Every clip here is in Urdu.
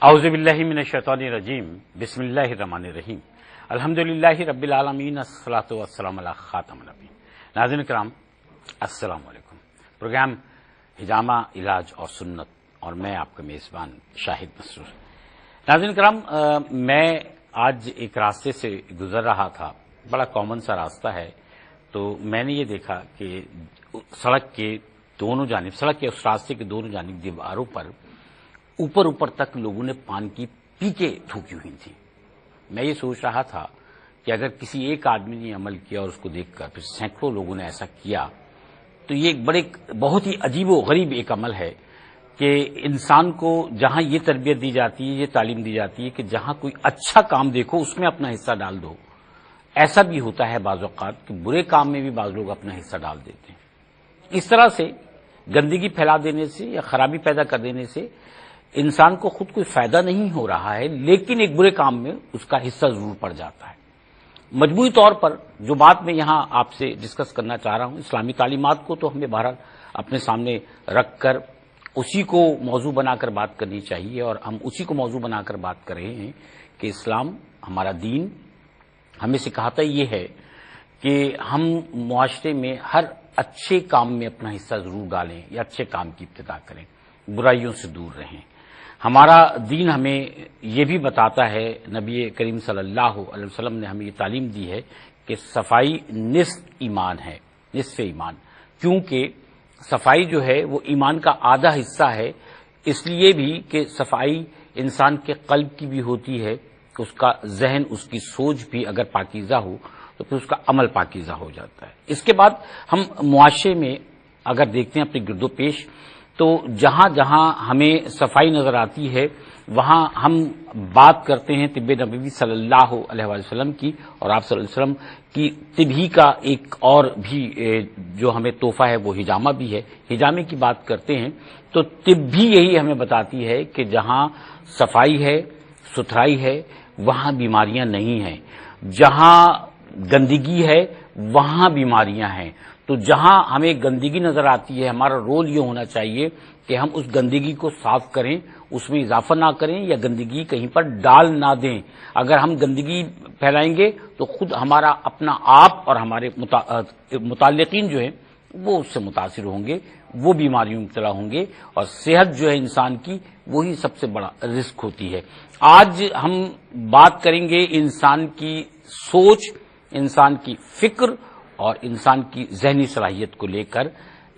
اعوذ باللہ من الشیطان الرجیم بسم اللہ الرحمن الرحیم الحمدللہ رب العالمین الصلاۃ والسلام علی خاتم النبیین۔ ناظرین کرام السلام علیکم۔ پروگرام حجامہ علاج اور سنت اور میں آپ کا میزبان شاہد مسرور۔ ناظرین کرام، میں آج ایک راستے سے گزر رہا تھا، بڑا کامن سا راستہ ہے، تو میں نے یہ دیکھا کہ سڑک کے اس راستے کے دونوں جانب دیواروں پر اوپر تک لوگوں نے پان کی پیکیں تھوکی ہوئی تھیں۔ میں یہ سوچ رہا تھا کہ اگر کسی ایک آدمی نے عمل کیا اور اس کو دیکھ کر پھر سینکڑوں لوگوں نے ایسا کیا تو یہ بہت ہی عجیب و غریب ایک عمل ہے کہ انسان کو جہاں یہ تربیت دی جاتی ہے، یہ تعلیم دی جاتی ہے کہ جہاں کوئی اچھا کام دیکھو اس میں اپنا حصہ ڈال دو، ایسا بھی ہوتا ہے بعض اوقات کہ برے کام میں بھی بعض لوگ اپنا حصہ ڈال دیتے ہیں۔ اس طرح سے گندگی پھیلا دینے سے یا خرابی پیدا کر دینے سے انسان کو خود کوئی فائدہ نہیں ہو رہا ہے، لیکن ایک برے کام میں اس کا حصہ ضرور پڑ جاتا ہے۔ مجموعی طور پر جو بات میں یہاں آپ سے ڈسکس کرنا چاہ رہا ہوں، اسلامی تعلیمات کو تو ہمیں بہرحال اپنے سامنے رکھ کر اسی کو موضوع بنا کر بات کرنی چاہیے، اور ہم اسی کو موضوع بنا کر بات کر رہے ہیں کہ اسلام، ہمارا دین ہمیں سکھاتا یہ ہے کہ ہم معاشرے میں ہر اچھے کام میں اپنا حصہ ضرور ڈالیں یا اچھے کام کی ابتدا کریں، برائیوں سے دور رہیں۔ ہمارا دین ہمیں یہ بھی بتاتا ہے، نبی کریم صلی اللہ علیہ وسلم نے ہمیں یہ تعلیم دی ہے کہ صفائی نصف ایمان ہے، نصف ایمان، کیونکہ صفائی جو ہے وہ ایمان کا آدھا حصہ ہے، اس لیے بھی کہ صفائی انسان کے قلب کی بھی ہوتی ہے، اس کا ذہن، اس کی سوچ بھی اگر پاکیزہ ہو تو پھر اس کا عمل پاکیزہ ہو جاتا ہے۔ اس کے بعد ہم معاشرے میں اگر دیکھتے ہیں اپنے گرد و پیش تو جہاں جہاں ہمیں صفائی نظر آتی ہے وہاں ہم بات کرتے ہیں طب نبوی صلی اللہ علیہ وسلم کی، اور آپ صلی اللہ علیہ وسلم کی طب ہی کا ایک اور بھی جو ہمیں تحفہ ہے وہ حجامہ بھی ہے۔ حجامے کی بات کرتے ہیں تو طب بھی یہی ہمیں بتاتی ہے کہ جہاں صفائی ہے، ستھرائی ہے، وہاں بیماریاں نہیں ہیں، جہاں گندگی ہے وہاں بیماریاں ہیں۔ تو جہاں ہمیں گندگی نظر آتی ہے ہمارا رول یہ ہونا چاہیے کہ ہم اس گندگی کو صاف کریں، اس میں اضافہ نہ کریں یا گندگی کہیں پر ڈال نہ دیں۔ اگر ہم گندگی پھیلائیں گے تو خود ہمارا اپنا آپ اور ہمارے متعلقین جو ہیں وہ اس سے متاثر ہوں گے، وہ بیماریوں میں مبتلا ہوں گے، اور صحت جو ہے انسان کی وہی سب سے بڑا رزق ہوتی ہے۔ آج ہم بات کریں گے انسان کی سوچ، انسان کی فکر اور انسان کی ذہنی صلاحیت کو لے کر،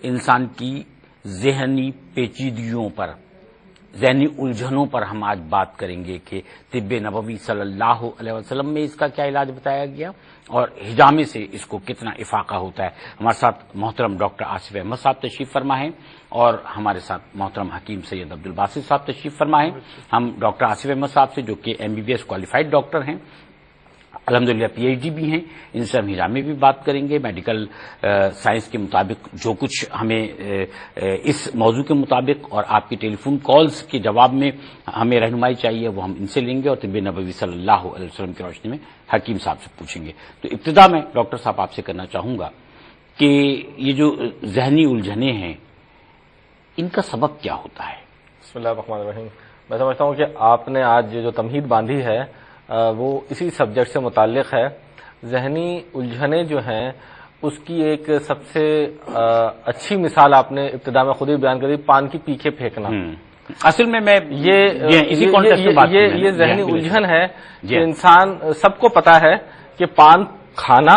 انسان کی ذہنی پیچیدگیوں پر، ذہنی الجھنوں پر ہم آج بات کریں گے کہ طب نبوی صلی اللہ علیہ وسلم میں اس کا کیا علاج بتایا گیا اور حجامے سے اس کو کتنا افاقہ ہوتا ہے۔ ہمارے ساتھ محترم ڈاکٹر آصف احمد صاحب تشریف فرما ہیں، اور ہمارے ساتھ محترم حکیم سید عبدالباسط صاحب تشریف فرما ہیں۔ ہم ڈاکٹر آصف احمد صاحب سے جو کہ MBBS کوالیفائڈ ڈاکٹر ہیں، الحمدللہ PhD بھی ہیں، ان سے ہم حجامے بھی بات کریں گے، میڈیکل سائنس کے مطابق جو کچھ ہمیں اس موضوع کے مطابق اور آپ کی ٹیلی فون کالز کے جواب میں ہمیں رہنمائی چاہیے وہ ہم ان سے لیں گے، اور طب نبوی صلی اللہ علیہ وسلم کی روشنی میں حکیم صاحب سے پوچھیں گے۔ تو ابتدا میں ڈاکٹر صاحب آپ سے کرنا چاہوں گا کہ یہ جو ذہنی الجھنیں ہیں ان کا سبب کیا ہوتا ہے؟ بسم اللہ الرحمن الرحیم۔ میں سمجھتا ہوں کہ آپ نے آج جو تمہید باندھی ہے وہ اسی سبجیکٹ سے متعلق ہے۔ ذہنی الجھنیں جو ہیں اس کی ایک سب سے اچھی مثال آپ نے ابتدا میں خود ہی بیان کری، پان کی پیکیں پھینکنا۔ اصل میں یہ ذہنی الجھن ہے کہ انسان، سب کو پتا ہے کہ پان کھانا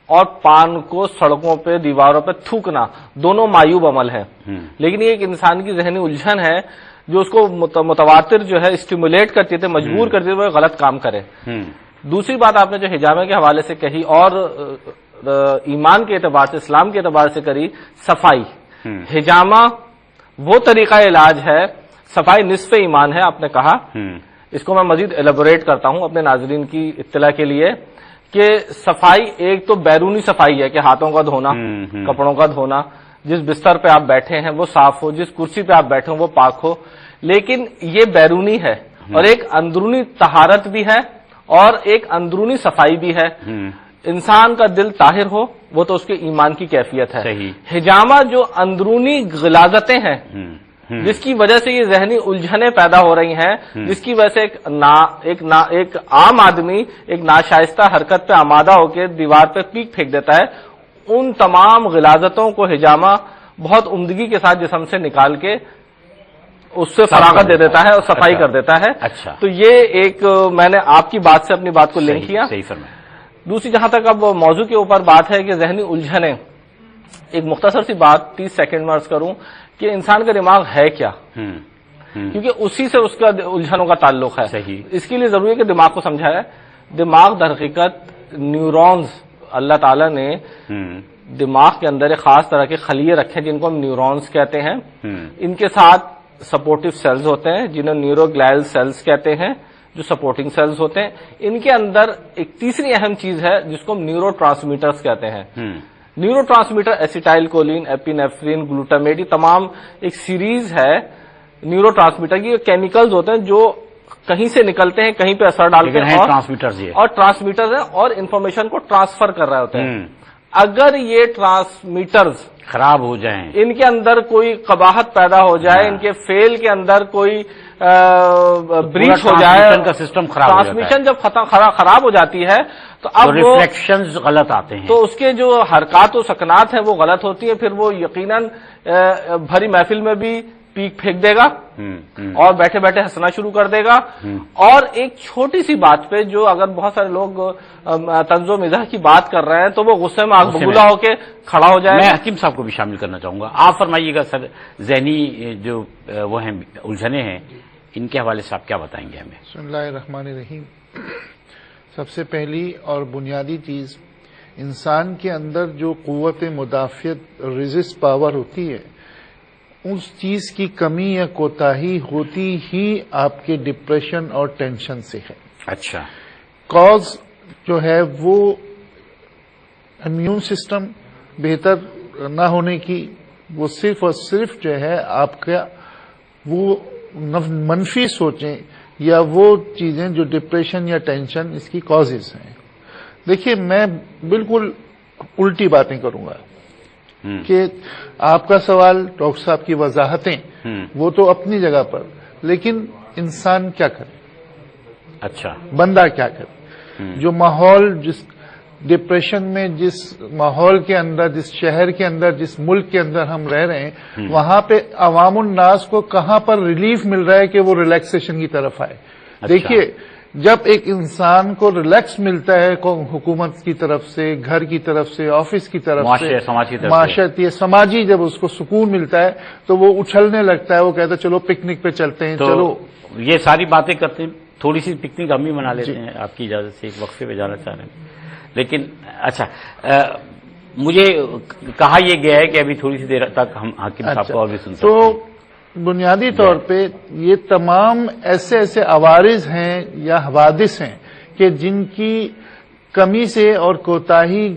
اور پان کو سڑکوں پہ دیواروں پہ تھوکنا دونوں معیوب عمل ہے، لیکن یہ ایک انسان کی ذہنی الجھن ہے جو اس کو متواتر جو ہے اسٹیمولیٹ کرتی تھے، مجبور کرتی تھے وہ غلط کام کرے۔ دوسری بات آپ نے جو حجامے کے حوالے سے کہی اور ایمان کے اعتبار سے، اسلام کے اعتبار سے کری، صفائی، حجامہ وہ طریقہ علاج ہے، صفائی نصف ایمان ہے آپ نے کہا۔ اس کو میں مزید ایلیبوریٹ کرتا ہوں اپنے ناظرین کی اطلاع کے لیے کہ صفائی ایک تو بیرونی صفائی ہے کہ ہاتھوں کا دھونا، کپڑوں کا دھونا، جس بستر پہ آپ بیٹھے ہیں وہ صاف ہو، جس کرسی پہ آپ بیٹھے ہوں وہ پاک ہو، لیکن یہ بیرونی ہے، اور ایک اندرونی طہارت بھی ہے اور ایک اندرونی صفائی بھی ہے۔ انسان کا دل طاہر ہو وہ تو اس کے ایمان کی کیفیت ہے۔ حجامہ جو اندرونی غلاظتیں ہیں جس کی وجہ سے یہ ذہنی الجھنیں پیدا ہو رہی ہیں، جس کی وجہ سے ایک عام آدمی ایک ناشائستہ حرکت پہ آمادہ ہو کے دیوار پہ پیک پھینک دیتا ہے، ان تمام غلاظتوں کو حجامہ بہت عمدگی کے ساتھ جسم سے نکال کے اس سے فراغت دے دیتا ہے اور صفائی کر دیتا ہے. اچھا، تو یہ ایک میں نے آپ کی بات سے اپنی بات کو لنک کیا. صحیح فرمایا. دوسری جہاں تک اب موضوع کے اوپر بات ہے کہ ذہنی الجھنیں، ایک مختصر سی بات 30 سیکنڈ میں عرض کروں کہ انسان کا دماغ ہے کیا، کیونکہ اسی سے اس کا الجھنوں کا تعلق ہے. صحیح. اس کے لیے ضروری ہے کہ دماغ کو سمجھا ہے. دماغ در حقیقت نیورونز، اللہ تعالیٰ نے دماغ کے اندر ایک خاص طرح کے خلیے رکھے جن کو ہم نیورونز کہتے ہیں. ان کے ساتھ سپورٹو سیلز ہوتے ہیں جنہیں نیوروگلائل سیلز کہتے ہیں، جو سپورٹنگ سیلز ہوتے ہیں. ان کے اندر ایک تیسری اہم چیز ہے جس کو ہم نیورو ٹرانسمیٹرز کہتے ہیں. Neurotransmitter acetylcholine, epinephrine, glutamate, یہ تمام ایک سیریز ہے نیورو ٹرانسمیٹر کی. کیمیکلز ہوتے ہیں جو کہیں سے نکلتے ہیں، کہیں پہ اثر ڈالتے ہیں اور ٹرانسمیٹرز ہیں اور انفارمیشن کو ٹرانسفر کر رہے ہوتے ہیں. اگر یہ ٹرانسمیٹرز خراب ہو جائیں، ان کے اندر کوئی قباحت پیدا ہو جائے، ان کے فیل کے اندر کوئی بریچ ہو جائے، کا سسٹم خراب، ٹرانسمیشن جب خراب ہو جاتی ہے تو اب ریفلیکشنز غلط آتے ہیں، تو اس کے جو حرکات و سکنات ہیں وہ غلط ہوتی ہیں. پھر وہ یقیناً بھری محفل میں بھی پیک پھینک دے گا اور بیٹھے بیٹھے ہنسنا شروع کر دے گا. اور ایک چھوٹی سی بات پہ جو اگر بہت سارے لوگ طنز و مزاح کی بات کر رہے ہیں تو وہ غصے میں آگ بگولا ہو کے کھڑا ہو جائے. میں حکیم صاحب کو بھی شامل کرنا چاہوں گا. آپ فرمائیے گا سر، ذہنی جو وہ ہیں الجھنیں ہیں، ان کے حوالے سے آپ کیا بتائیں گے ہمیں؟ بسم اللہ الرحمن الرحیم. سب سے پہلی اور بنیادی چیز، انسان کے اندر جو قوت مدافعت ریزسٹ پاور ہوتی ہے، اس چیز کی کمی یا کوتاہی ہوتی ہی آپ کے ڈپریشن اور ٹینشن سے ہے. اچھا. کاز جو ہے وہ امیون سسٹم بہتر نہ ہونے کی، وہ صرف اور صرف جو ہے آپ کا وہ منفی سوچیں یا وہ چیزیں جو ڈپریشن یا ٹینشن اس کی کازز ہیں. دیکھیے میں بالکل الٹی باتیں کروں گا کہ آپ کا سوال، ڈاکٹر صاحب کی وضاحتیں وہ تو اپنی جگہ پر، لیکن انسان کیا کرے؟ اچھا، بندہ کیا کرے؟ جو ماحول، جس ڈپریشن میں، جس ماحول کے اندر، جس شہر کے اندر، جس ملک کے اندر ہم رہ رہے ہیں، وہاں پہ عوام الناس کو کہاں پر ریلیف مل رہا ہے کہ وہ ریلیکسیشن کی طرف آئے. دیکھیے جب ایک انسان کو ریلیکس ملتا ہے حکومت کی طرف سے، گھر کی طرف سے، آفس کی طرف سے، معاشرتی سماجی جب اس کو سکون ملتا ہے تو وہ اچھلنے لگتا ہے. وہ کہتا ہے چلو پکنک پہ چلتے ہیں. چلو یہ ساری باتیں کرتے ہیں. تھوڑی سی پکنک ہم ہی منا لیتے ہیں آپ کی اجازت سے، ایک وقفے پہ جانا چاہ رہے ہیں. لیکن اچھا، مجھے کہا یہ گیا ہے کہ ابھی تھوڑی سی دیر تک ہم حکیم صاحب کو اور بھی سن سکتے ہیں. تو بنیادی طور پہ یہ تمام ایسے عوارض ہیں یا حوادث ہیں کہ جن کی کمی سے اور کوتاہی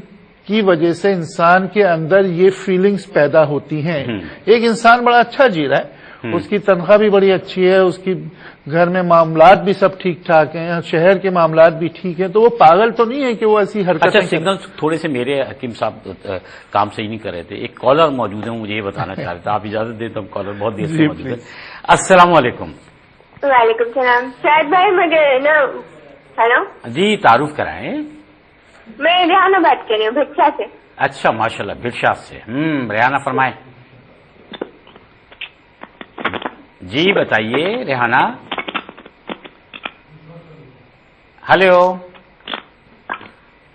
کی وجہ سے انسان کے اندر یہ فیلنگز پیدا ہوتی ہیں. ایک انسان بڑا اچھا جی رہا ہے، اس کی تنخواہ بھی بڑی اچھی ہے، اس کی گھر میں معاملات بھی سب ٹھیک ٹھاک ہیں، شہر کے معاملات بھی ٹھیک ہیں، تو وہ پاگل تو نہیں ہے کہ وہ ایسی حرکت. اچھا، سگنل تھوڑے سے میرے حکیم صاحب کام سے ہی نہیں کر رہے تھے. ایک کالر موجود ہے، مجھے یہ بتانا چاہ رہے تھے. آپ اجازت دیں تو ہم کالر بہت دیر سے موجود ہے. السلام علیکم. وعلیکم السلام. شاید بھائی مجھے نا، ہیلو جی، تعارف کرائیں. میں ریحانہ بات کر رہی ہوں بھٹشا سے. اچھا، ماشاء اللہ، بھٹشا سے. ریحانہ فرمائیں. جی بتائیے ریحانہ. ہلو،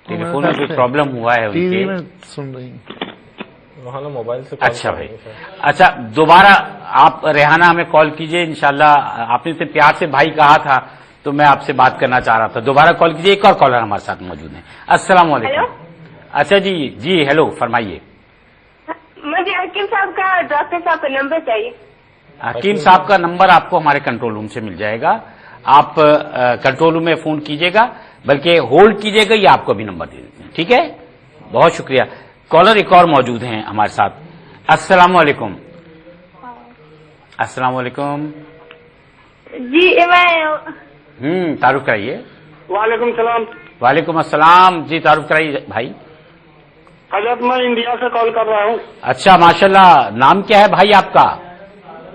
ٹیلی فون میں کوئی پرابلم ہوا ہے ان کے؟ سن رہی وہاں موبائل سے. اچھا بھائی، اچھا دوبارہ آپ ریحانہ ہمیں کال کیجئے انشاءاللہ. آپ نے اتنے پیار سے بھائی کہا تھا تو میں آپ سے بات کرنا چاہ رہا تھا. دوبارہ کال کیجئے. ایک اور کالر ہمارے ساتھ موجود ہیں. السلام علیکم. اچھا جی ہیلو، فرمائیے. مجھے حکیم صاحب کا، ڈاکٹر صاحب کا نمبر چاہیے. حکیم صاحب کا نمبر آپ کو ہمارے کنٹرول روم سے مل جائے گا. آپ کنٹرول روم میں فون کیجئے گا، بلکہ ہولڈ کیجئے گا، یہ آپ کو بھی نمبر دے دیتے ہیں. ٹھیک ہے، بہت شکریہ. کالر ایک اور موجود ہیں ہمارے ساتھ. السلام علیکم. السلام علیکم. جی میں تعارف کرائیے. وعلیکم السلام. وعلیکم السلام. جی تعارف کرائیے بھائی. حضرت میں انڈیا سے کال کر رہا ہوں. اچھا، ماشاءاللہ. نام کیا ہے بھائی آپ کا؟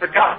50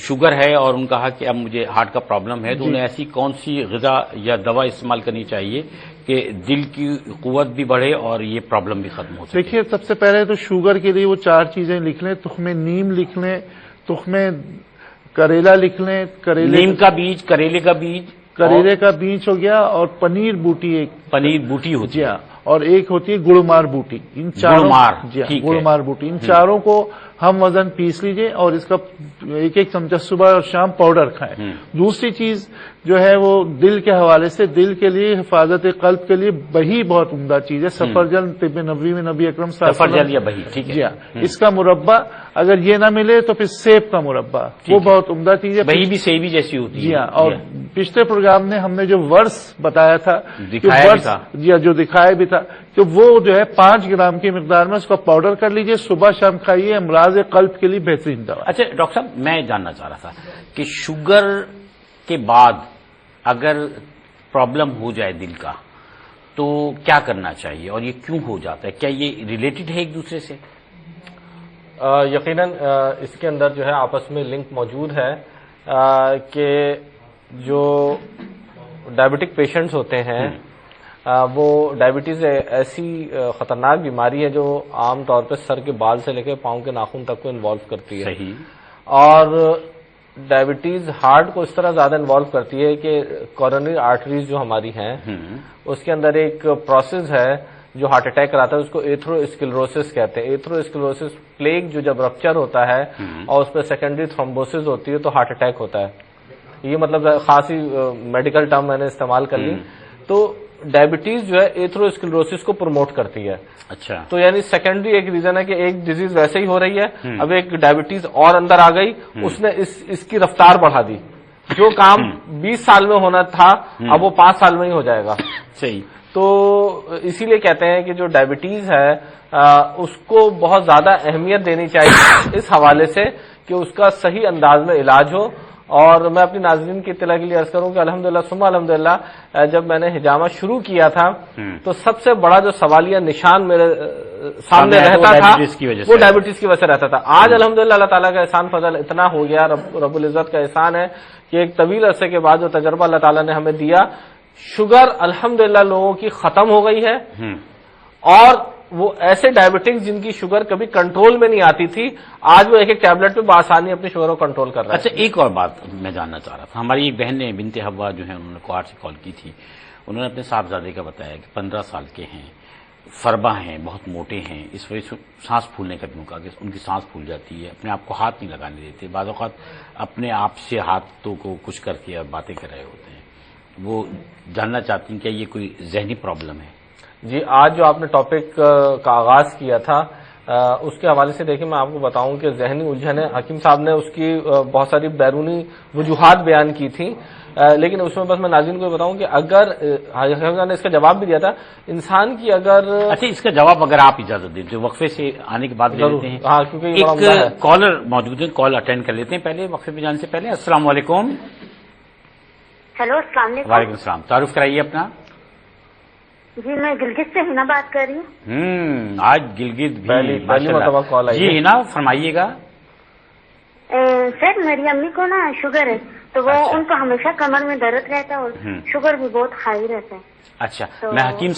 شوگر ہے اور ان کہا کہ اب مجھے ہارٹ کا پرابلم ہے تو انہیں ایسی کون سی غذا یا دوا استعمال کرنی چاہیے کہ دل کی قوت بھی بڑھے اور یہ پرابلم بھی ختم ہو سکے؟ دیکھیے سب سے پہلے تو شوگر کے لیے وہ 4 چیزیں لکھ لیں. تخم نیم لکھ لیں, تخم کریلا لکھ لیں, نیم کا بیج, کریلے کا بیج, کریلے کا بیج ہو گیا, اور پنیر بوٹی, ایک پنیر بوٹی ہوتی ہے, اور ایک ہوتی ہے گڑمار بوٹی. ان چاروں گڑمار بوٹی, ان چاروں کو ہم وزن پیس لیجئے اور اس کا 1 چمچہ صبح اور شام پاؤڈر کھائیں. دوسری چیز جو ہے وہ دل کے حوالے سے, دل کے لیے, حفاظت قلب کے لیے بہی بہت عمدہ چیز ہے. سفرجل طب نبوی میں نبی اکرم صلی اللہ علیہ وسلم, یا بہی, ٹھیک ہے, اس کا مربع, اگر یہ نہ ملے تو پھر سیب کا مربع, وہ بہت عمدہ چیز ہے. بہی بھی سیبی جیسی ہوتی ہے. اور پچھلے پروگرام میں ہم نے جو ورس بتایا تھا, جو دکھایا بھی تھا, کہ وہ جو ہے 5 گرام کی مقدار میں اس کا پاؤڈر کر لیجئے, صبح شام کھائیے, امراض قلب کے لیے بہترین دوا. اچھا ڈاکٹر صاحب, میں جاننا چاہ رہا تھا کہ شوگر کے بعد اگر پرابلم ہو جائے دل کا تو کیا کرنا چاہیے, اور یہ کیوں ہو جاتا ہے؟ کیا یہ ریلیٹڈ ہے ایک دوسرے سے؟ یقیناً اس کے اندر جو ہے آپس میں لنک موجود ہے کہ جو ڈائبٹک پیشنٹس ہوتے ہیں وہ ڈائبٹیز ایسی خطرناک بیماری ہے جو عام طور پہ سر کے بال سے لے کے پاؤں کے ناخن تک کو انوالو کرتی ہے. صحیح. اور ڈائبٹیز ہارٹ کو اس طرح زیادہ انوالو کرتی ہے کہ کورونری آرٹریز جو ہماری ہیں اس کے اندر ایک پروسیس ہے جو ہارٹ اٹیک کراتا ہے, اس کو ایتھرو اسکلروسس کہتے ہیں. ایتھرو اسکلروسس پلیگ جو جب رپچر ہوتا ہے اور اس پہ سیکنڈری تھرومبوسس ہوتی ہے تو ہارٹ اٹیک ہوتا ہے. یہ مطلب خاصی میڈیکل ٹرم میں نے استعمال کر لی. تو ڈائبٹیز جو ہے ایتھرو اسکلروسس کو پروموٹ کرتی ہے. اچھا. تو یعنی سیکنڈری ایک ریزن ہے کہ ایک ڈیزیز ویسے ہی ہو رہی ہے, اب ایک ڈائبٹیز اور اندر آ گئی, اس نے اس کی رفتار بڑھا دی. جو کام 20 سال میں ہونا تھا اب وہ 5 سال میں ہی ہو جائے گا. صحیح. تو اسی لیے کہتے ہیں کہ جو ڈائبٹیز ہے اس کو بہت زیادہ اہمیت دینی چاہیے اس حوالے سے کہ اس کا صحیح انداز میں علاج ہو. اور میں اپنی ناظرین کی اطلاع کے لیے عرض کروں کہ الحمدللہ ثم الحمدللہ جب میں نے حجامہ شروع کیا تھا تو سب سے بڑا جو سوالیہ نشان میرے سامنے رہتا تھا وہ ڈائبٹیز کی وجہ سے رہتا تھا. آج الحمدللہ اللہ تعالیٰ کا احسان فضل اتنا ہو گیا, رب العزت کا احسان ہے کہ ایک طویل عرصے کے بعد جو تجربہ اللہ تعالیٰ نے ہمیں دیا, شوگر الحمدللہ لوگوں کی ختم ہو گئی ہے. اور وہ ایسے ڈائبٹکس جن کی شوگر کبھی کنٹرول میں نہیں آتی تھی, آج وہ ایک ٹیبلٹ پہ بآسانی اپنی شوگر کو کنٹرول کر رہا ہے. اچھا ایک اور بات میں جاننا چاہ رہا تھا. ہماری ایک بہن نے بنت حوا جو ہے انہوں نے کوہاٹ سے کال کی تھی, انہوں نے اپنے صاحبزادے کا بتایا کہ 15 سال کے ہیں, فربا ہیں, بہت موٹے ہیں, اس وجہ سے سانس پھولنے کا بھی کہ ان کی سانس پھول جاتی ہے, اپنے آپ کو ہاتھ نہیں لگانے دیتے, بعض اوقات اپنے آپ سے ہاتھوں کو کچھ کر کے باتیں کر رہے ہوتے ہیں. وہ جاننا چاہتی ہیں کہ یہ کوئی ذہنی پرابلم ہے؟ جی, آج جو آپ نے ٹاپک کا آغاز کیا تھا اس کے حوالے سے دیکھیں میں آپ کو بتاؤں کہ ذہنی الجھن ہے. حکیم صاحب نے اس کی بہت ساری بیرونی وجوہات بیان کی تھی, لیکن اس میں بس میں ناظرین کو بتاؤں کہ اگر حکیم صاحب نے اس کا جواب بھی دیا تھا, انسان کی اگر اچھا اس کا جواب اگر آپ اجازت دیں تو وقفے سے آنے کے بعد لے لیتے ہیں. ہاں, کیونکہ ایک کالر موجود ہے, کال اٹینڈ کر لیتے ہیں پہلے وقفے پہ جانے سے پہلے. السلام علیکم. ہیلو, السلام علیکم. وعلیکم السلام. تعارف کرائیے اپنا. جی میں گلگت سے ہنا بات کر رہی ہوں. آج گلگت بھی جی ہنا فرمائیے گا. سر میری امی کو نا شوگر ہے تو وہ ان کو ہمیشہ کمر میں درد رہتا ہے اور شوگر بھی بہت ہائی رہتا ہے. اچھا, میں حکیم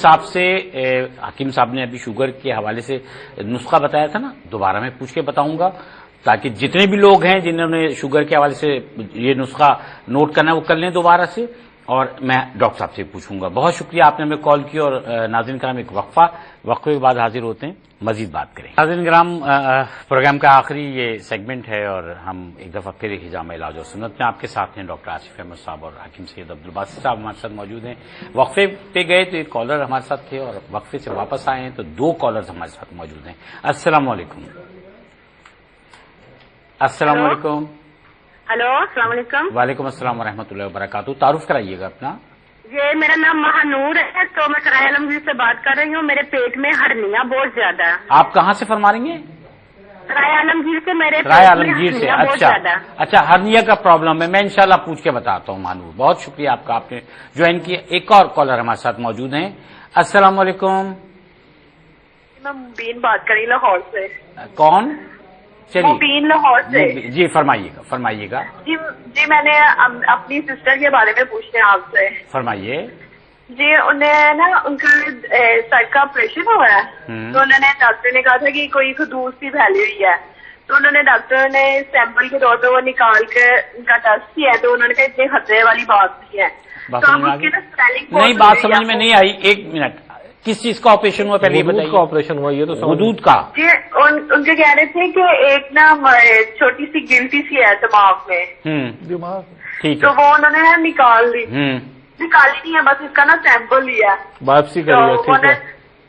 صاحب نے ابھی شوگر کے حوالے سے نسخہ بتایا تھا نا, دوبارہ میں پوچھ کے بتاؤں گا تاکہ جتنے بھی لوگ ہیں جنہوں نے شوگر کے حوالے سے یہ نسخہ نوٹ کرنا ہے وہ کر لیں دوبارہ سے, اور میں ڈاکٹر صاحب سے پوچھوں گا. بہت شکریہ آپ نے ہمیں کال کی. اور ناظرین کرام ایک وقفے کے بعد حاضر ہوتے ہیں, مزید بات کریں. ناظرین کرام پروگرام کا آخری یہ سیگمنٹ ہے اور ہم ایک دفعہ پھر حجامہ علاج اور سنت میں آپ کے ساتھ ہیں ڈاکٹر آصف احمد صاحب اور حکیم سید عبدالباسط صاحب ہمارے ساتھ موجود ہیں. وقفے پہ گئے تو ایک کالر ہمارے ساتھ تھے اور وقفے سے واپس آئے ہیں تو 2 کالرز ہمارے ساتھ موجود ہیں. السلام علیکم. السلام علیکم. ہلو, السلام علیکم. وعلیکم السلام ورحمۃ اللہ وبرکاتہ. تعارف کرائیے گا اپنا. جی میرا نام مہانور ہے, تو میں کرایہ عالمگیر سے بات کر رہی ہوں. میرے پیٹ میں ہرنیاں بہت زیادہ ہے. آپ کہاں سے فرما رہی ہیں؟ کرایہ عالمگیر سے. میرے کرایہ عالمگیر سے. اچھا ہرنیا کا پرابلم ہے, میں انشاءاللہ پوچھ کے بتاتا ہوں. مہانور بہت شکریہ آپ کا, آپ نے جوائن کیا. ایک اور کالر ہمارے ساتھ موجود ہیں. السلام علیکم. میں مبین بات کر رہی لاہور سے. کون؟ چلیے مبین لاہور سے. جی فرمائیے گا. جی میں نے اپنی سسٹر کے بارے میں پوچھنا ہے آپ سے. فرمائیے. جی انہیں نا ان کا سر کا آپریشن ہوا ہے, تو انہوں نے ڈاکٹر نے کہا تھا کہ کوئی خدوش سی پھیلی ہوئی ہے, تو انہوں نے ڈاکٹر نے سیمپل کے طور پہ وہ نکال کے ان کا ٹیسٹ کیا ہے, تو انہوں نے کہا اتنے خطرے والی بات نہیں ہے. نہیں, بات سمجھ میں نہیں آئی. ایک منٹ, کس چیز کا آپریشن ہوا پہلے بتائیے. کا آپریشن ہوا, یہ تو حدود کا. جی ان کے کہہ رہے تھے کہ ایک نا چھوٹی سی گلٹی سی ہے دماغ میں, ٹھیک تو وہ انہوں نے نکال لی. نکالی نہیں ہے, بس اس کا نا سیمپل لیا, واپسی کری. ٹھیک ہے,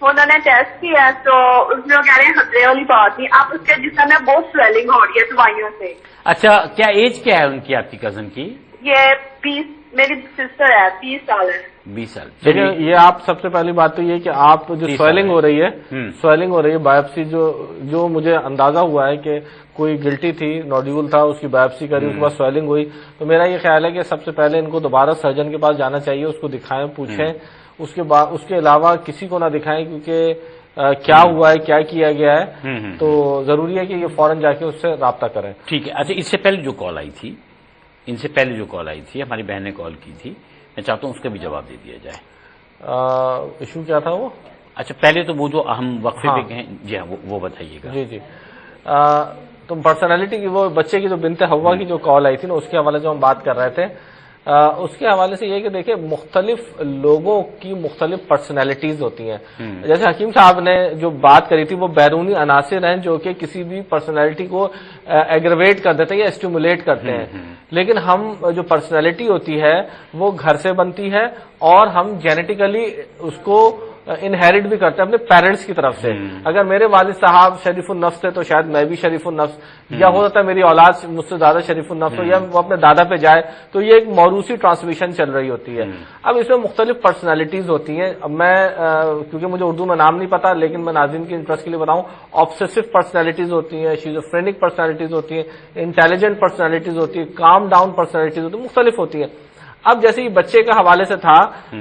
انہوں نے ٹیسٹ کیا تو اس میں وہ کہہ رہے ہیں خطرے والی بات نہیں. آپ اس کے جسم میں بہت سویلنگ ہو رہی ہے دوائیوں سے. اچھا, کیا ایج کیا ہے ان کی, آپ کی کزن کی؟ یہ میری سسٹر ہے, 20 سال ہے. 20 سال. دیکھیں, یہ آپ سب سے پہلی بات تو یہ کہ آپ جو سویلنگ ہو رہی ہے بایوپسی جو مجھے اندازہ ہوا ہے کہ کوئی گلٹی تھی, نوڈیول تھا, اس کی بایوپسی کری, اس کے بعد سویلنگ ہوئی, تو میرا یہ خیال ہے کہ سب سے پہلے ان کو دوبارہ سرجن کے پاس جانا چاہیے, اس کو دکھائیں, پوچھیں. اس کے بعد اس کے علاوہ کسی کو نہ دکھائیں, کیونکہ کیا ہوا ہے, کیا کیا گیا ہے, تو ضروری ہے کہ یہ فوراً جا کے اس سے رابطہ کریں. ٹھیک ہے. اچھا, اس سے پہلے جو کال آئی تھی, ہماری بہن نے کال کی تھی, میں چاہتا ہوں اس کا بھی جواب دے دیا جائے. ایشو کیا تھا وہ؟ اچھا, پہلے تو وہ جو اہم وقفے پہ ہیں, جی ہاں, وہ بتائیے گا. جی تو پرسنالٹی کی, وہ بچے کی جو بنت حوا کی جو کال آئی تھی نا, اس کے حوالے سے ہم بات کر رہے تھے. اس کے حوالے سے یہ کہ دیکھیں, مختلف لوگوں کی مختلف پرسنالٹیز ہوتی ہیں. جیسے حکیم صاحب نے جو بات کری تھی, وہ بیرونی عناصر ہیں جو کہ کسی بھی پرسنالٹی کو ایگریویٹ کر دیتے ہیں یا اسٹیمولیٹ کرتے ہیں. لیکن ہم جو پرسنالٹی ہوتی ہے وہ گھر سے بنتی ہے, اور ہم جینیٹیکلی اس کو انہیریٹ بھی کرتے ہیں اپنے پیرنٹس کی طرف سے. اگر میرے والد صاحب شریف النفس تھے تو شاید میں بھی شریف النفس, یا ہو سکتا ہے میری اولاد مجھ سے زیادہ شریف النفس ہو, یا وہ اپنے دادا پہ جائے, تو یہ ایک موروثی ٹرانسمیشن چل رہی ہوتی ہے. اب اس میں مختلف پرسنالٹیز ہوتی ہیں. اب میں کیونکہ مجھے اردو میں نام نہیں پتا, لیکن میں ناظرین کے انٹرسٹ کے لیے بتاؤں, آبسیسو پرسنالٹیز ہوتی ہیں, شیزوفرینک پرسنالٹیز ہوتی ہیں, انٹیلیجنٹ پرسنالٹیز ہوتی ہیں, کام ڈاؤن پرسنالٹیز ہوتی ہیں, مختلف ہوتی ہیں. اب جیسے یہ بچے کے حوالے سے تھا,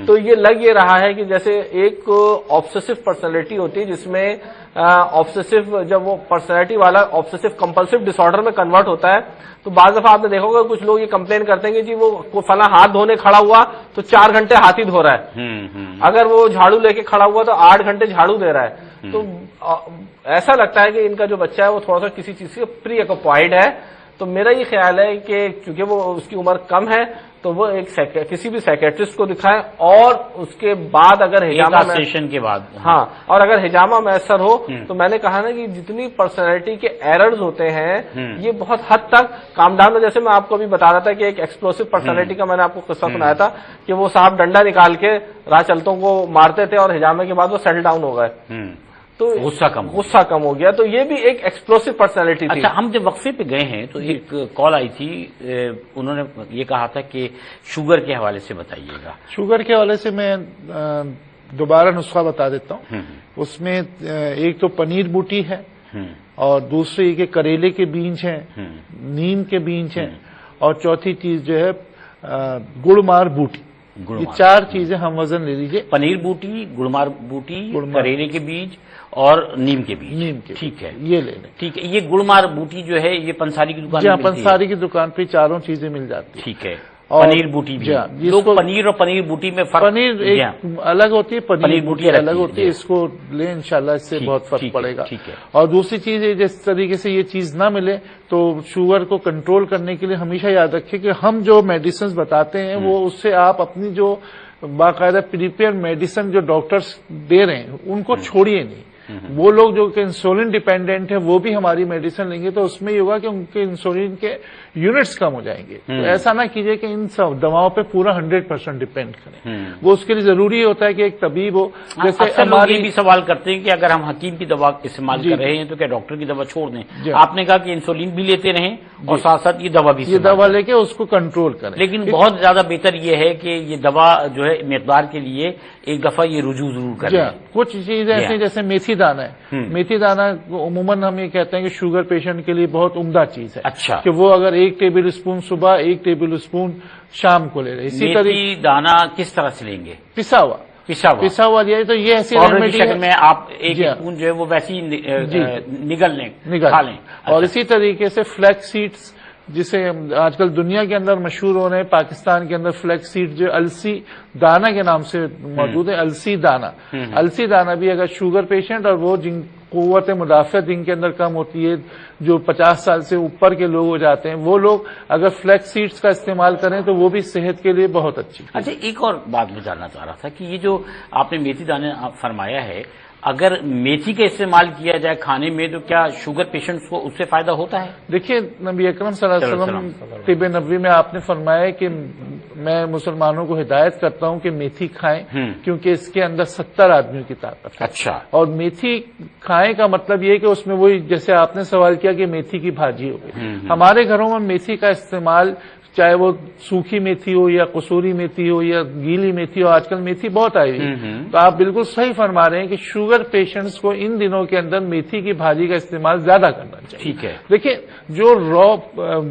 تو یہ لگ یہ رہا ہے کہ جیسے ایک آبسیسو پرسنالٹی ہوتی ہے, جس میں آبسیسو, جب وہ پرسنالٹی والا آبسیسو کمپلسو ڈس آرڈر میں کنورٹ ہوتا ہے, تو بعض دفعہ آپ نے دیکھا ہوگا کچھ لوگ یہ کمپلین کرتے ہیں کہ جی وہ فلاں ہاتھ دھونے کھڑا ہوا تو 4 گھنٹے ہاتھ ہی دھو رہا ہے, اگر وہ جھاڑو لے کے کھڑا ہوا تو 8 گھنٹے جھاڑو دے رہا ہے. تو ایسا لگتا ہے کہ ان کا جو بچہ ہے وہ تھوڑا سا کسی چیز سے پری ایکوپائڈ ہے. تو میرا یہ خیال ہے کہ چونکہ وہ اس کی عمر کم ہے, تو وہ کسی بھی سائیکیٹرسٹ کو دکھائیں, اور اس کے بعد اگر ہجامہ سیشن کے بعد, ہاں, اور اگر ہجامہ میسر ہو, تو میں نے کہا نا کہ جتنی پرسنالٹی کے ایررز ہوتے ہیں یہ بہت حد تک کام ڈاؤن. جیسے میں آپ کو بھی بتا رہا تھا کہ ایک ایکسپلوسو پرسنالٹی کا میں نے آپ کو قصہ سنایا تھا کہ وہ صاحب ڈنڈا نکال کے راہ چلتوں کو مارتے تھے, اور ہجامے کے بعد وہ سیٹل ڈاؤن ہو گئے, تو غصہ کم ہو گیا. تو یہ بھی ایک ایکسپلوسو پرسنالٹی تھی. اچھا, ہم جب وقفے پہ گئے ہیں تو ایک کال آئی تھی, انہوں نے یہ کہا تھا کہ شوگر کے حوالے سے بتائیے گا. شوگر کے حوالے سے میں دوبارہ نسخہ بتا دیتا ہوں. اس میں ایک تو پنیر بوٹی ہے, اور دوسری یہ کہ کریلے کے بیج ہیں, نیم کے بیج ہیں, اور چوتھی چیز جو ہے گڑ مار بوٹی. یہ 4 چیزیں ہم وزن لے لیجیے. پنیر بوٹی, گڑمار بوٹی, کریلے کے بیج اور نیم کے بیج. ٹھیک ہے, یہ لے لیں. ٹھیک ہے. یہ گڑمار بوٹی جو ہے یہ پنساری کی دکان, جی ہاں, پنساری کی دکان پہ 4 چیزیں مل جاتی ہیں. ٹھیک ہے. پنیر بوٹی بھی, لوگ پنیر اور پنیر بوٹی میں فرق, پنیر ایک الگ ہوتی ہے, پنیر بوٹی الگ ہوتی ہے. اس کو لیں انشاءاللہ, اس سے بہت فرق پڑے گا. اور دوسری چیز جس طریقے سے یہ چیز نہ ملے, تو شوگر کو کنٹرول کرنے کے لیے ہمیشہ یاد رکھیں کہ ہم جو میڈیسنز بتاتے ہیں وہ اس سے آپ اپنی جو باقاعدہ پریپیئر میڈیسن جو ڈاکٹرز دے رہے ہیں ان کو چھوڑیے نہیں. وہ لوگ جو کہ انسولین ڈیپینڈنٹ ہیں وہ بھی ہماری میڈیسن لیں گے, تو اس میں یہ ہوگا کہ ان کے انسولین کے یونٹس کم ہو جائیں گے. تو ایسا نہ کیجئے کہ ان سب دواؤں پہ پورا 100% ڈیپینڈ کریں. وہ اس کے لیے ضروری ہوتا ہے کہ ایک طبیب ہو. جیسے ہماری بھی سوال کرتے ہیں کہ اگر ہم حکیم کی دوا استعمال کر رہے ہیں تو کیا ڈاکٹر کی دوا چھوڑ دیں؟ آپ نے کہا کہ انسولین بھی لیتے رہیں اور ساتھ ساتھ یہ دوا بھی, یہ دوا لے کے اس کو کنٹرول کریں. لیکن بہت زیادہ بہتر یہ ہے کہ یہ دوا جو ہے مقدار کے لیے ایک دفعہ یہ رجوع ضرور کریں. کچھ چیزیں ایسی جیسے میتھی دانہ ہے, میتھی دانہ عموماً ہم یہ کہتے ہیں کہ شوگر پیشنٹ کے لیے بہت عمدہ چیز ہے. اچھا, کہ وہ اگر 1 ٹیبل اسپون صبح, 1 ٹیبل اسپون شام کو لے رہے. اسی طرح دانہ کس طرح سے لیں گے؟ پسا ہوا, پسا ہوا دیا تو یہ ایسی ریمیڈی شکل میں آپ ایک اسپون جو ہے وہ ویسی نگل لیں کھا لیں. اور اسی طریقے سے فلیکس سیڈس جسے آج کل دنیا کے اندر مشہور ہو رہے ہیں، پاکستان کے اندر فلیکس سیڈ جو السی دانہ کے نام سے موجود ہے، السی دانہ. السی دانہ بھی اگر شوگر پیشنٹ اور وہ جن قوت مدافعت جن کے اندر کم ہوتی ہے، جو 50 سال سے اوپر کے لوگ ہو جاتے ہیں، وہ لوگ اگر فلیکس سیڈس کا استعمال کریں تو وہ بھی صحت کے لیے بہت اچھی. اچھا، ایک اور بات میں جاننا چاہ رہا تھا کہ یہ جو آپ نے میتھی دانے فرمایا ہے، اگر میتھی کا استعمال کیا جائے کھانے میں تو کیا شوگر پیشنٹس کو اس سے فائدہ ہوتا ہے؟ دیکھیے نبی اکرم صلی اللہ علیہ وسلم طب نبوی میں آپ نے فرمایا کہ میں مسلمانوں کو ہدایت کرتا ہوں کہ میتھی کھائیں کیونکہ اس کے اندر 70 آدمیوں کی طاقت ہے. اچھا. اور میتھی کھائیں کا مطلب یہ کہ اس میں وہی جیسے آپ نے سوال کیا کہ میتھی کی بھاجی ہو گئی، ہمارے گھروں میں میتھی کا استعمال چاہے وہ سوکھی میتھی ہو یا قصوری میتھی ہو یا گیلی میتھی ہو، آج کل میتھی بہت آئی ہوئی. تو آپ بالکل صحیح فرما رہے ہیں کہ شوگر پیشنٹس کو ان دنوں کے اندر میتھی کی بھاجی کا استعمال زیادہ کرنا چاہیے. ٹھیک ہے. دیکھیں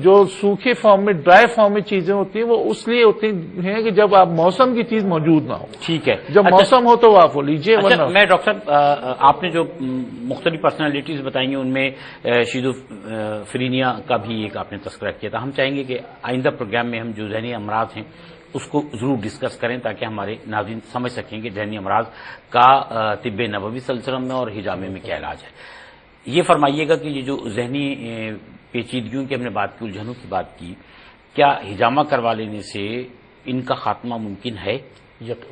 جو سوکھے فارم میں ڈرائی فارم میں چیزیں ہوتی ہیں وہ اس لیے ہوتی ہیں کہ جب آپ موسم کی چیز موجود نہ ہو. ٹھیک ہے. جب موسم ہو تو آپ وہ لیجیے. میں ڈاکٹر صاحب آپ نے جو مختلف پرسنالٹیز بتائی ہیں ان میں شیزوفرینیا کا بھی ایک آپ نے تذکرہ کیا تھا. ہم چاہیں گے کہ آئندہ پروگرام میں ہم جو ذہنی امراض ہیں اس کو ضرور ڈسکس کریں تاکہ ہمارے ناظرین سمجھ سکیں کہ ذہنی امراض کا طب نبوی صلی اللہ علیہ وسلم میں اور حجامے میں کیا علاج ہے. یہ فرمائیے گا کہ یہ جو ذہنی پیچیدگیوں کی ہم نے بات کی، الجھنوں کی بات کی، کیا حجامہ کروا لینے سے ان کا خاتمہ ممکن ہے؟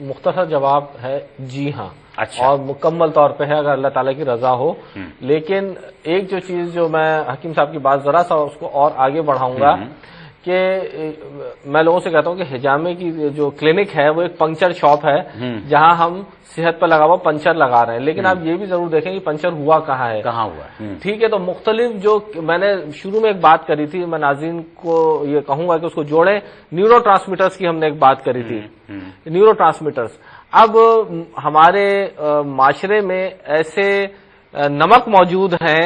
مختصر جواب ہے جی ہاں. اچھا. اور مکمل طور پہ ہے اگر اللہ تعالیٰ کی رضا ہو. لیکن ایک جو چیز جو میں حکیم صاحب کی بات ذرا سا اس کو اور آگے بڑھاؤں گا کہ میں لوگوں سے کہتا ہوں کہ حجامے کی جو کلینک ہے وہ ایک پنکچر شاپ ہے جہاں ہم صحت پہ لگا ہوا پنچر لگا رہے ہیں. لیکن آپ یہ بھی ضرور دیکھیں کہ پنچر ہوا کہاں ہے، کہاں ہوا ہے. ٹھیک ہے. تو مختلف جو میں نے شروع میں ایک بات کری تھی، میں ناظرین کو یہ کہوں گا کہ اس کو جوڑیں. نیورو ٹرانسمیٹرز کی ہم نے ایک بات کری تھی. نیورو ٹرانسمیٹرز اب ہمارے معاشرے میں ایسے نمک موجود ہیں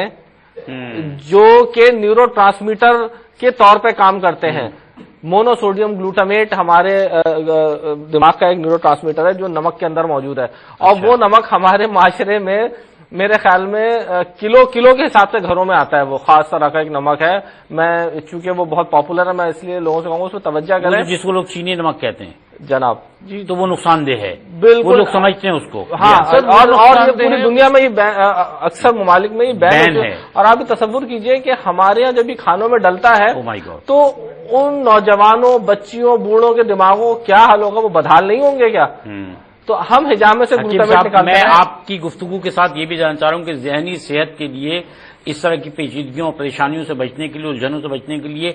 جو کہ نیورو ٹرانسمیٹر کے طور پہ کام کرتے ہیں. مونو سوڈیم گلوٹامیٹ ہمارے دماغ کا ایک نیورو ٹرانسمیٹر ہے جو نمک کے اندر موجود ہے. اور وہ نمک ہمارے معاشرے میں میرے خیال میں کلو کے حساب سے گھروں میں آتا ہے. وہ خاص طرح کا ایک نمک ہے. میں چونکہ وہ بہت پاپولر ہے میں اس لیے لوگوں سے کہوں گا اس پہ توجہ کریں. جس کو لوگ چینی نمک کہتے ہیں جناب جی، تو وہ نقصان دہ ہے. بالکل. وہ لوگ سمجھتے ہیں اس کو. ہاں. اور پوری دنیا میں یہ اکثر ممالک میں یہ بین ہے. اور آپ تصور کیجئے کہ ہمارے یہاں جب بھی کھانوں میں ڈلتا ہے تو ان نوجوانوں، بچیوں، بوڑھوں کے دماغوں کیا حال ہوگا؟ وہ بدحال نہیں ہوں گے کیا؟ تو ہم حجامے سے میں آپ کی گفتگو کے ساتھ یہ بھی جاننا چاہ رہا ہوں کہ ذہنی صحت کے لیے اس طرح کی پیچیدگیوں اور پریشانیوں سے بچنے کے لیے، الجھنوں سے بچنے کے لیے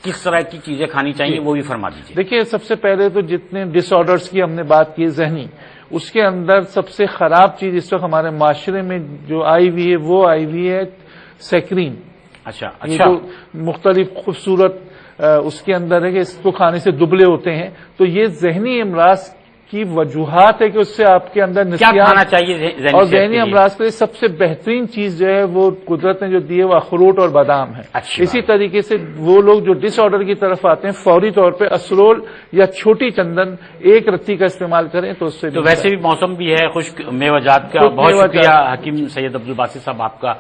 کس طرح کی چیزیں کھانی چاہیے وہ بھی فرما دیجیے. دیکھیے سب سے پہلے تو جتنے ڈس آرڈرس کی ہم نے بات کی ذہنی، اس کے اندر سب سے خراب چیز اس وقت ہمارے معاشرے میں جو آئی ہوئی ہے وہ آئی ہوئی ہے سیکرین. اچھا. جو مختلف خوبصورت اس کے اندر ہے کہ اس کو کھانے سے دبلے ہوتے ہیں. تو یہ ذہنی امراض کی وجوہات ہے کہ اس سے آپ کے اندر نسیان کھانا چاہیے. اور ذہنی امراض کے لیے سب سے بہترین چیز جو ہے وہ قدرت نے جو دی ہے وہ اخروٹ اور بادام ہے. اسی طریقے سے وہ لوگ جو ڈس آرڈر کی طرف آتے ہیں فوری طور پہ اسرول یا چھوٹی چندن ایک رتی کا استعمال کریں تو اس سے. تو ویسے بھی موسم بھی ہے خشک میوہ جات کا. بہت شکریہ حکیم سید عبدالباسط صاحب آپ کا،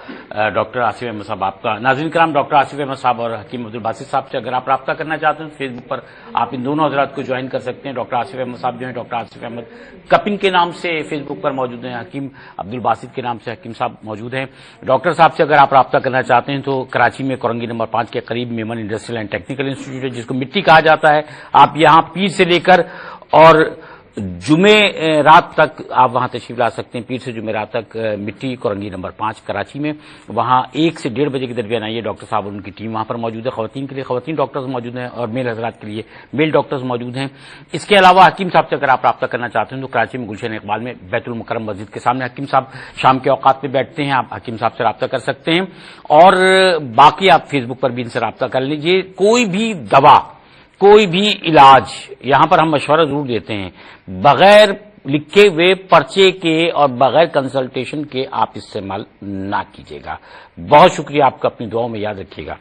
ڈاکٹر آصف احمد صاحب آپ کا. ناظرین کرام، ڈاکٹر آصف احمد صاحب اور حکیم عبدالباسط صاحب سے اگر آپ رابطہ کرنا چاہتے ہیں فیس بک پر آپ ان دونوں حضرات کو جوائن کر سکتے ہیں. ڈاکٹر آصف احمد صاحب جو ہیں ڈاکٹر آصف احمد کپنگ کے نام سے فیس بک پر موجود ہیں، حکیم عبدالباسط کے نام سے حکیم صاحب موجود ہیں. ڈاکٹر صاحب سے اگر آپ رابطہ کرنا چاہتے ہیں تو کراچی میں کورنگی نمبر 5 کے قریب Memon industrial and technical institute ہے جس کو مٹی کہا جاتا ہے. آپ یہاں پیر سے لے کر اور جمعے رات تک آپ وہاں تشریف لا سکتے ہیں. پیر سے جمعے رات تک مٹی کورنگی نمبر 5 کراچی میں. وہاں 1 سے 1:30 بجے کے درمیان آئیے. ڈاکٹر صاحب اور ان کی ٹیم وہاں پر موجود ہے. خواتین کے لیے خواتین ڈاکٹرز موجود ہیں اور میل حضرات کے لیے میل ڈاکٹرز موجود ہیں. اس کے علاوہ حکیم صاحب سے اگر آپ رابطہ کرنا چاہتے ہیں تو کراچی میں گلشن اقبال میں بیت المکرم مسجد کے سامنے حکیم صاحب شام کے اوقات پہ بیٹھتے ہیں. آپ حکیم صاحب سے رابطہ کر سکتے ہیں. اور باقی آپ فیس بک پر بھی ان سے رابطہ کر لیجیے. کوئی بھی دوا، کوئی بھی علاج یہاں پر ہم مشورہ ضرور دیتے ہیں، بغیر لکھے ہوئے پرچے کے اور بغیر کنسلٹیشن کے آپ استعمال نہ کیجیے گا. بہت شکریہ آپ کا. اپنی دعاؤں میں یاد رکھیے گا.